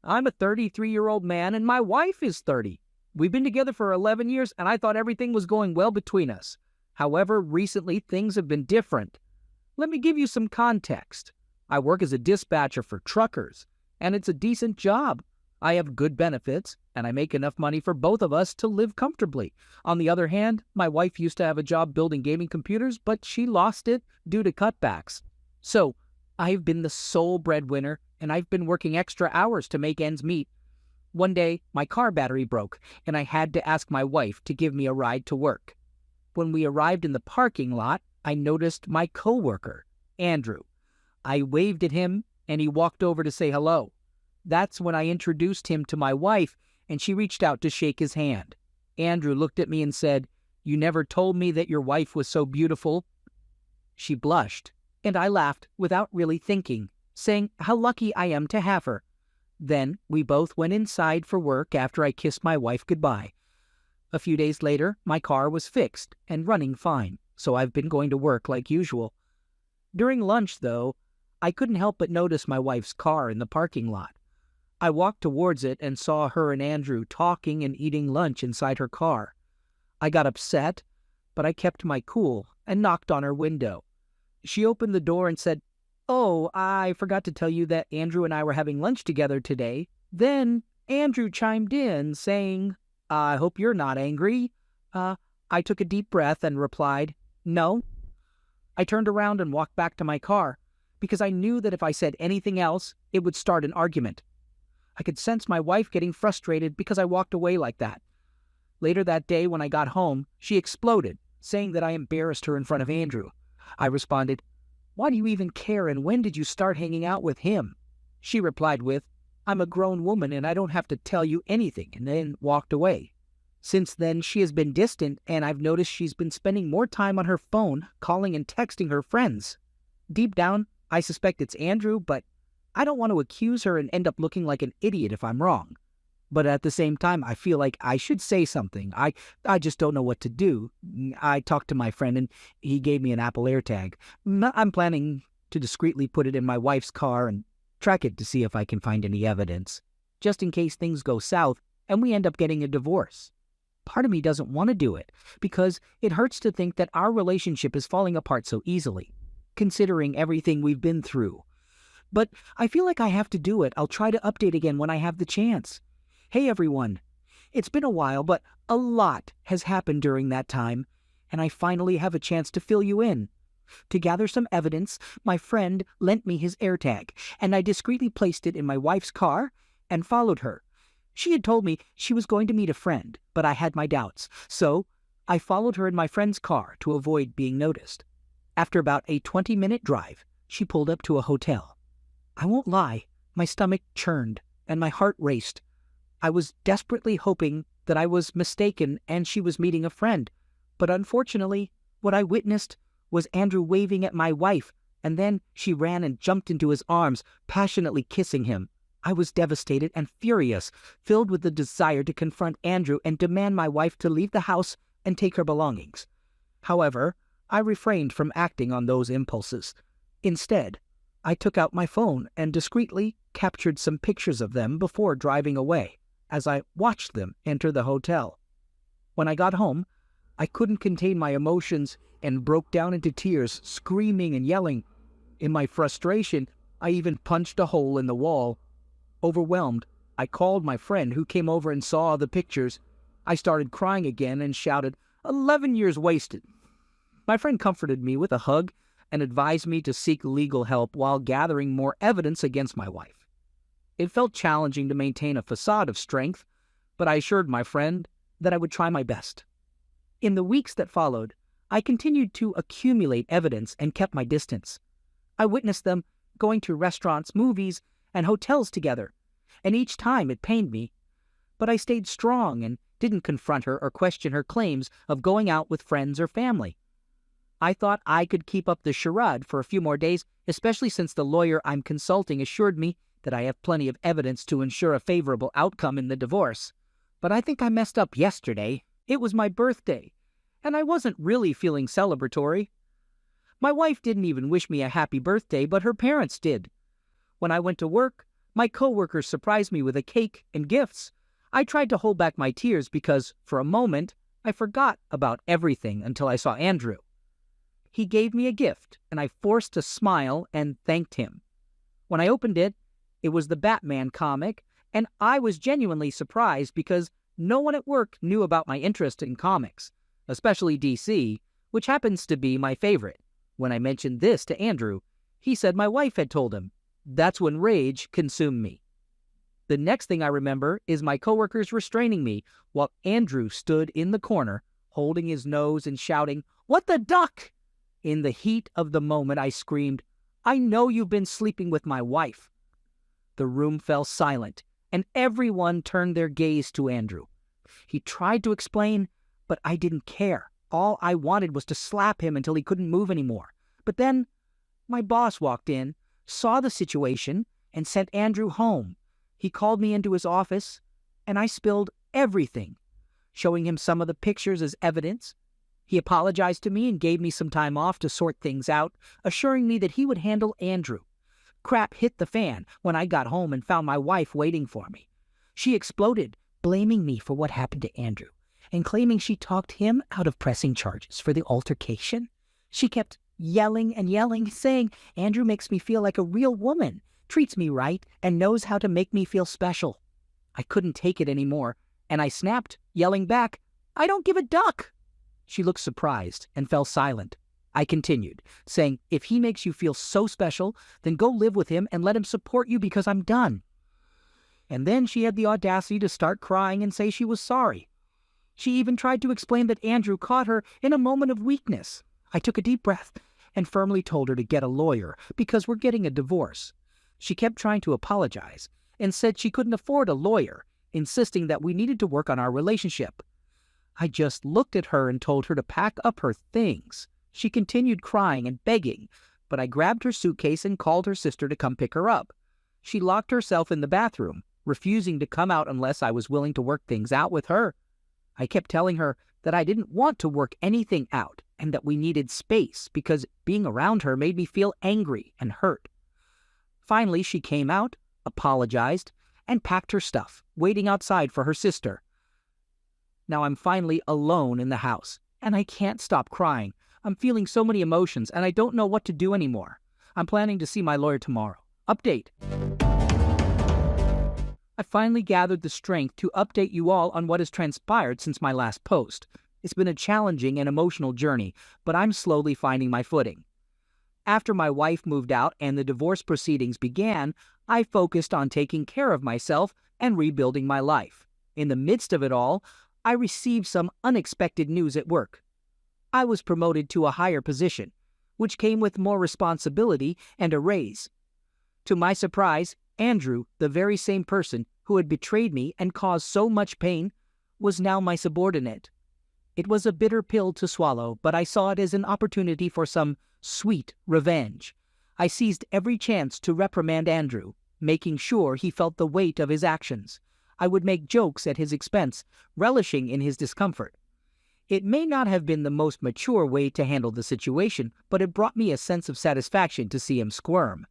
I'm a 33-year-old man and my wife is 30. We've been together for 11 years and I thought everything was going well between us. However, recently things have been different. Let me give you some context. I work as a dispatcher for truckers, and it's a decent job. I have good benefits, and I make enough money for both of us to live comfortably. On the other hand, my wife used to have a job building gaming computers, but she lost it due to cutbacks. So, I've been the sole breadwinner, and I've been working extra hours to make ends meet. One day, my car battery broke, and I had to ask my wife to give me a ride to work. When we arrived in the parking lot, I noticed my coworker, Andrew. I waved at him, and he walked over to say hello. That's when I introduced him to my wife, and she reached out to shake his hand. Andrew looked at me and said, "You never told me that your wife was so beautiful." She blushed, and I laughed without really thinking, saying how lucky I am to have her. Then we both went inside for work after I kissed my wife goodbye. A few days later, my car was fixed and running fine, so I've been going to work like usual. During lunch, though, I couldn't help but notice my wife's car in the parking lot. I walked towards it and saw her and Andrew talking and eating lunch inside her car. I got upset, but I kept my cool and knocked on her window. She opened the door and said, "Oh, I forgot to tell you that Andrew and I were having lunch together today." Then Andrew chimed in, saying, "I hope you're not angry." I took a deep breath and replied, "No." I turned around and walked back to my car, because I knew that if I said anything else, it would start an argument. I could sense my wife getting frustrated because I walked away like that. Later that day when I got home, she exploded, saying that I embarrassed her in front of Andrew. I responded, "Why do you even care, and when did you start hanging out with him?" She replied with, "I'm a grown woman and I don't have to tell you anything," and then walked away. Since then, she has been distant, and I've noticed she's been spending more time on her phone, calling and texting her friends. Deep down, I suspect it's Andrew, but I don't want to accuse her and end up looking like an idiot if I'm wrong. But at the same time, I feel like I should say something. I just don't know what to do. I talked to my friend, and he gave me an Apple AirTag. I'm planning to discreetly put it in my wife's car and track it to see if I can find any evidence, just in case things go south and we end up getting a divorce. Part of me doesn't want to do it, because it hurts to think that our relationship is falling apart so easily, considering everything we've been through. But I feel like I have to do it. I'll try to update again when I have the chance. Hey everyone, it's been a while, but a lot has happened during that time, and I finally have a chance to fill you in. To gather some evidence, my friend lent me his AirTag, and I discreetly placed it in my wife's car and followed her. She had told me she was going to meet a friend, but I had my doubts, so I followed her in my friend's car to avoid being noticed. After about a 20-minute drive, she pulled up to a hotel. I won't lie, my stomach churned and my heart raced. I was desperately hoping that I was mistaken and she was meeting a friend, but unfortunately, what I witnessed was Andrew waving at my wife, and then she ran and jumped into his arms, passionately kissing him. I was devastated and furious, filled with the desire to confront Andrew and demand my wife to leave the house and take her belongings. However, I refrained from acting on those impulses. Instead, I took out my phone and discreetly captured some pictures of them before driving away, as I watched them enter the hotel. When I got home, I couldn't contain my emotions and broke down into tears, screaming and yelling. In my frustration, I even punched a hole in the wall. Overwhelmed, I called my friend who came over and saw the pictures. I started crying again and shouted, 11 years wasted. My friend comforted me with a hug and advised me to seek legal help while gathering more evidence against my wife. It felt challenging to maintain a facade of strength, but I assured my friend that I would try my best. In the weeks that followed, I continued to accumulate evidence and kept my distance. I witnessed them going to restaurants, movies, and hotels together, and each time it pained me. But I stayed strong and didn't confront her or question her claims of going out with friends or family. I thought I could keep up the charade for a few more days, especially since the lawyer I'm consulting assured me that I have plenty of evidence to ensure a favorable outcome in the divorce. But I think I messed up yesterday. It was my birthday, and I wasn't really feeling celebratory. My wife didn't even wish me a happy birthday, but her parents did. When I went to work, My coworkers surprised me with a cake and gifts. I tried to hold back my tears because, for a moment, I forgot about everything until I saw Andrew. He gave me a gift, and I forced a smile and thanked him. When I opened it, it was the Batman comic, and I was genuinely surprised because no one at work knew about my interest in comics, especially DC, which happens to be my favorite. When I mentioned this to Andrew, he said my wife had told him. That's when rage consumed me. The next thing I remember is my coworkers restraining me while Andrew stood in the corner, holding his nose and shouting, "What the duck?" In the heat of the moment, I screamed, "I know you've been sleeping with my wife." The room fell silent, and everyone turned their gaze to Andrew. He tried to explain, but I didn't care. All I wanted was to slap him until he couldn't move anymore. But then my boss walked in, saw the situation, and sent Andrew home. He called me into his office, and I spilled everything, showing him some of the pictures as evidence. He apologized to me and gave me some time off to sort things out, assuring me that he would handle Andrew. Crap hit the fan when I got home and found my wife waiting for me. She exploded, blaming me for what happened to Andrew, and claiming she talked him out of pressing charges for the altercation. She kept yelling and yelling, saying, "Andrew makes me feel like a real woman, treats me right, and knows how to make me feel special." I couldn't take it anymore, and I snapped, yelling back, "I don't give a duck!" She looked surprised and fell silent. I continued, saying, "If he makes you feel so special, then go live with him and let him support you because I'm done." And then she had the audacity to start crying and say she was sorry. She even tried to explain that Andrew caught her in a moment of weakness. I took a deep breath and firmly told her to get a lawyer because we're getting a divorce. She kept trying to apologize and said she couldn't afford a lawyer, insisting that we needed to work on our relationship. I just looked at her and told her to pack up her things. She continued crying and begging, but I grabbed her suitcase and called her sister to come pick her up. She locked herself in the bathroom, refusing to come out unless I was willing to work things out with her. I kept telling her that I didn't want to work anything out and that we needed space because being around her made me feel angry and hurt. Finally, she came out, apologized, and packed her stuff, waiting outside for her sister. Now I'm finally alone in the house, and I can't stop crying. I'm feeling so many emotions, and I don't know what to do anymore. I'm planning to see my lawyer tomorrow. Update. I finally gathered the strength to update you all on what has transpired since my last post. It's been a challenging and emotional journey, but I'm slowly finding my footing. After my wife moved out and the divorce proceedings began, I focused on taking care of myself and rebuilding my life. In the midst of it all, I received some unexpected news at work. I was promoted to a higher position, which came with more responsibility and a raise. To my surprise, Andrew, the very same person who had betrayed me and caused so much pain, was now my subordinate. It was a bitter pill to swallow, but I saw it as an opportunity for some sweet revenge. I seized every chance to reprimand Andrew, making sure he felt the weight of his actions. I would make jokes at his expense, relishing in his discomfort. It may not have been the most mature way to handle the situation, but it brought me a sense of satisfaction to see him squirm.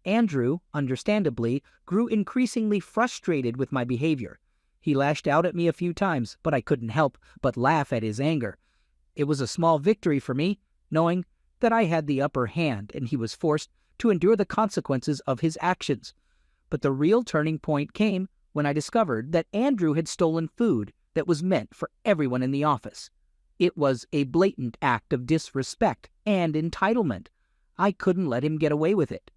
Andrew, understandably, grew increasingly frustrated with my behavior. He lashed out at me a few times, but I couldn't help but laugh at his anger. It was a small victory for me, knowing that I had the upper hand and he was forced to endure the consequences of his actions. But the real turning point came when I discovered that Andrew had stolen food that was meant for everyone in the office. It was a blatant act of disrespect and entitlement. I couldn't let him get away with it.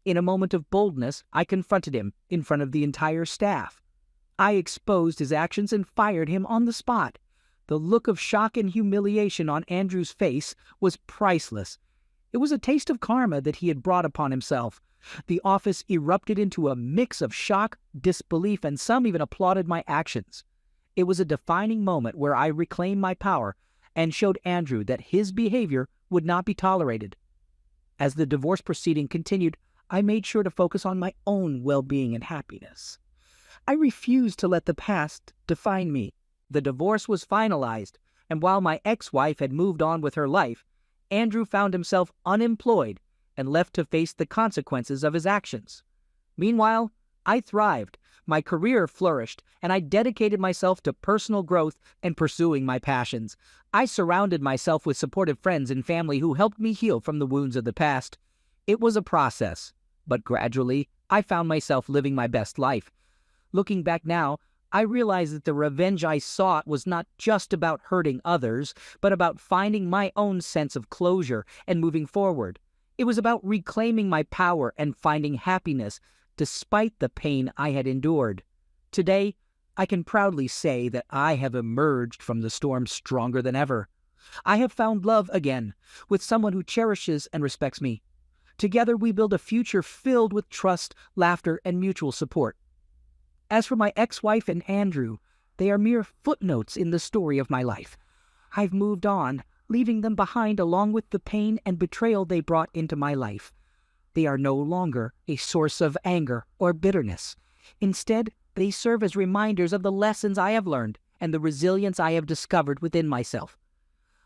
In a moment of boldness, I confronted him in front of the entire staff. I exposed his actions and fired him on the spot. The look of shock and humiliation on Andrew's face was priceless. It was a taste of karma that he had brought upon himself. The office erupted into a mix of shock, disbelief, and some even applauded my actions. It was a defining moment where I reclaimed my power and showed Andrew that his behavior would not be tolerated. As the divorce proceeding continued, I made sure to focus on my own well-being and happiness. I refused to let the past define me. The divorce was finalized, and while my ex-wife had moved on with her life, Andrew found himself unemployed and left to face the consequences of his actions. Meanwhile, I thrived, my career flourished, and I dedicated myself to personal growth and pursuing my passions. I surrounded myself with supportive friends and family who helped me heal from the wounds of the past. It was a process, but gradually, I found myself living my best life. Looking back now, I realize that the revenge I sought was not just about hurting others, but about finding my own sense of closure and moving forward. It was about reclaiming my power and finding happiness despite the pain I had endured. Today, I can proudly say that I have emerged from the storm stronger than ever. I have found love again, with someone who cherishes and respects me. Together, we build a future filled with trust, laughter, and mutual support. As for my ex-wife and Andrew, they are mere footnotes in the story of my life. I've moved on, leaving them behind along with the pain and betrayal they brought into my life. They are no longer a source of anger or bitterness. Instead, they serve as reminders of the lessons I have learned and the resilience I have discovered within myself.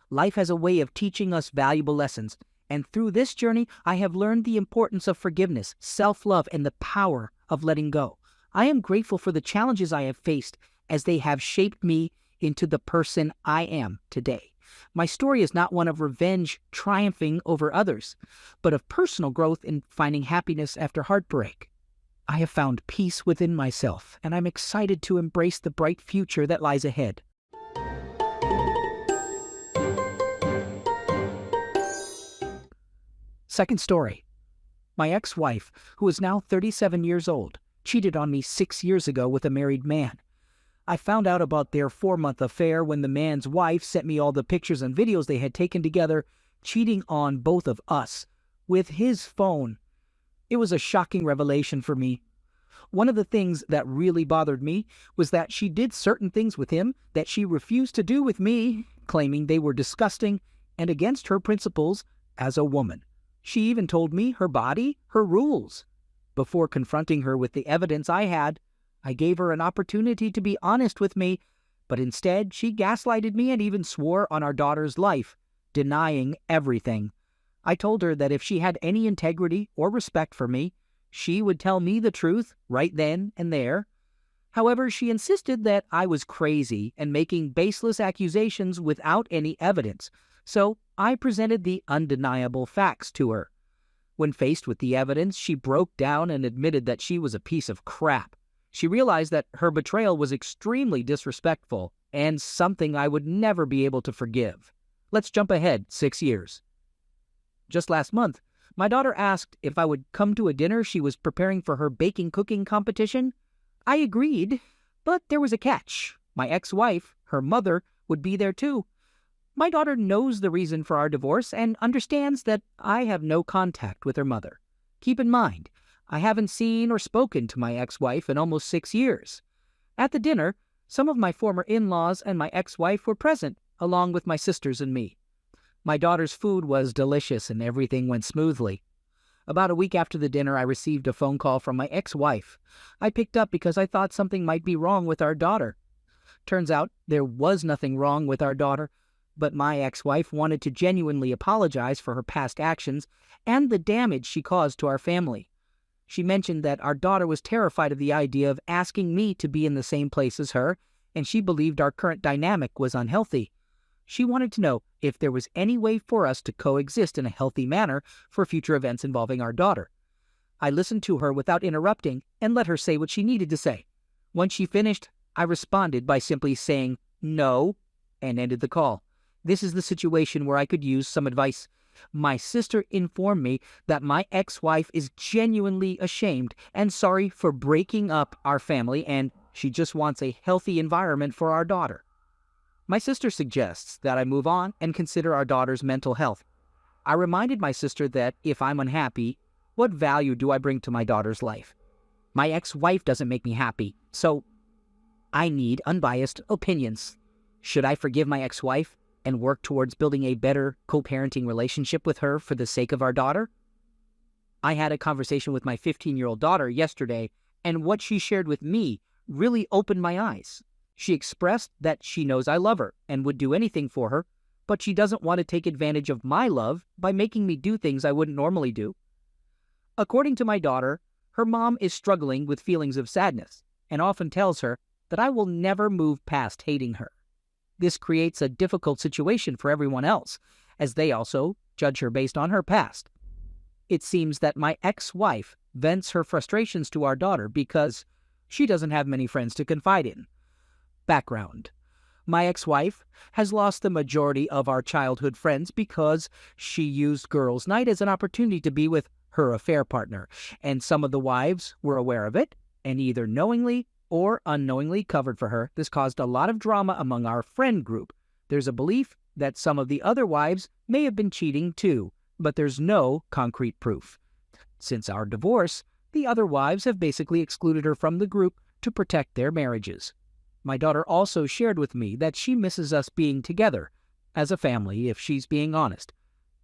Life has a way of teaching us valuable lessons, and through this journey, I have learned the importance of forgiveness, self-love, and the power of letting go. I am grateful for the challenges I have faced as they have shaped me into the person I am today. My story is not one of revenge triumphing over others, but of personal growth in finding happiness after heartbreak. I have found peace within myself, and I'm excited to embrace the bright future that lies ahead. Second story. My ex-wife, who is now 37 years old, cheated on me 6 years ago with a married man. I found out about their 4-month affair when the man's wife sent me all the pictures and videos they had taken together, cheating on both of us with his phone. It was a shocking revelation for me. One of the things that really bothered me was that she did certain things with him that she refused to do with me, claiming they were disgusting and against her principles as a woman. She even told me her body, her rules. Before confronting her with the evidence I had, I gave her an opportunity to be honest with me, but instead she gaslighted me and even swore on our daughter's life, denying everything. I told her that if she had any integrity or respect for me, she would tell me the truth right then and there. However, she insisted that I was crazy and making baseless accusations without any evidence, so I presented the undeniable facts to her. When faced with the evidence, she broke down and admitted that she was a piece of crap. She realized that her betrayal was extremely disrespectful and something I would never be able to forgive. Let's jump ahead 6 years. Just last month, my daughter asked if I would come to a dinner she was preparing for her baking cooking competition. I agreed, but there was a catch. My ex-wife, her mother, would be there too. My daughter knows the reason for our divorce and understands that I have no contact with her mother. Keep in mind, I haven't seen or spoken to my ex-wife in almost 6 years. At the dinner, some of my former in-laws and my ex-wife were present, along with my sisters and me. My daughter's food was delicious and everything went smoothly. About a week after the dinner, I received a phone call from my ex-wife. I picked up because I thought something might be wrong with our daughter. Turns out there was nothing wrong with our daughter, but my ex-wife wanted to genuinely apologize for her past actions and the damage she caused to our family. She mentioned that our daughter was terrified of the idea of asking me to be in the same place as her, and she believed our current dynamic was unhealthy. She wanted to know if there was any way for us to coexist in a healthy manner for future events involving our daughter. I listened to her without interrupting and let her say what she needed to say. Once she finished, I responded by simply saying no and ended the call. This is the situation where I could use some advice. My sister informed me that my ex-wife is genuinely ashamed and sorry for breaking up our family, and she just wants a healthy environment for our daughter. My sister suggests that I move on and consider our daughter's mental health. I reminded my sister that if I'm unhappy, what value do I bring to my daughter's life? My ex-wife doesn't make me happy, so I need unbiased opinions. Should I forgive my ex-wife and work towards building a better co-parenting relationship with her for the sake of our daughter? I had a conversation with my 15-year-old daughter yesterday, and what she shared with me really opened my eyes. She expressed that she knows I love her and would do anything for her, but she doesn't want to take advantage of my love by making me do things I wouldn't normally do. According to my daughter, Her mom is struggling with feelings of sadness and often tells her that I will never move past hating her. This creates a difficult situation for everyone else, as they also judge her based on her past. It seems that my ex-wife vents her frustrations to our daughter because she doesn't have many friends to confide in. Background: my ex-wife has lost the majority of our childhood friends because she used girls' night as an opportunity to be with her affair partner, and some of the wives were aware of it and either knowingly or unknowingly covered for her. This caused a lot of drama among our friend group. There's a belief that some of the other wives may have been cheating too, but there's no concrete proof. Since our divorce, the other wives have basically excluded her from the group to protect their marriages. My daughter also shared with me that she misses us being together as a family, if she's being honest,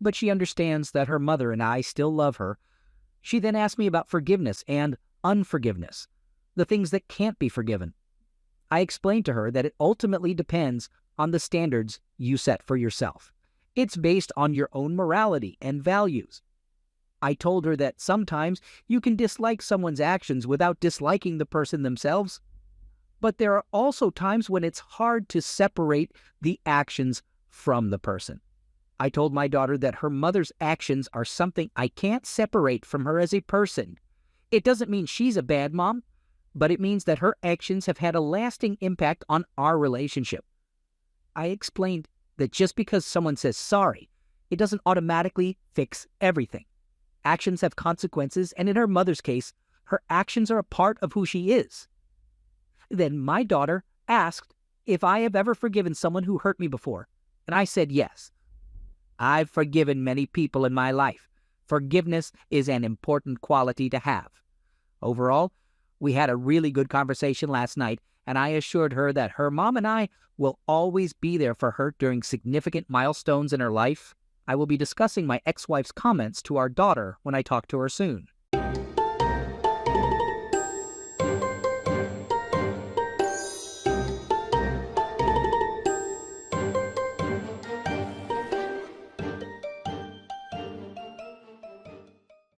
but she understands that her mother and I still love her. She then asked me about forgiveness and unforgiveness, the things that can't be forgiven. I explained to her that it ultimately depends on the standards you set for yourself. It's based on your own morality and values. I told her that sometimes you can dislike someone's actions without disliking the person themselves, but there are also times when it's hard to separate the actions from the person. I told my daughter that her mother's actions are something I can't separate from her as a person. It doesn't mean she's a bad mom, but it means that her actions have had a lasting impact on our relationship. I explained that just because someone says sorry, it doesn't automatically fix everything. Actions have consequences, and in her mother's case, her actions are a part of who she is. Then my daughter asked if I have ever forgiven someone who hurt me before, and I said yes. I've forgiven many people in my life. Forgiveness is an important quality to have. Overall, we had a really good conversation last night, and I assured her that her mom and I will always be there for her during significant milestones in her life. I will be discussing my ex-wife's comments to our daughter when I talk to her soon.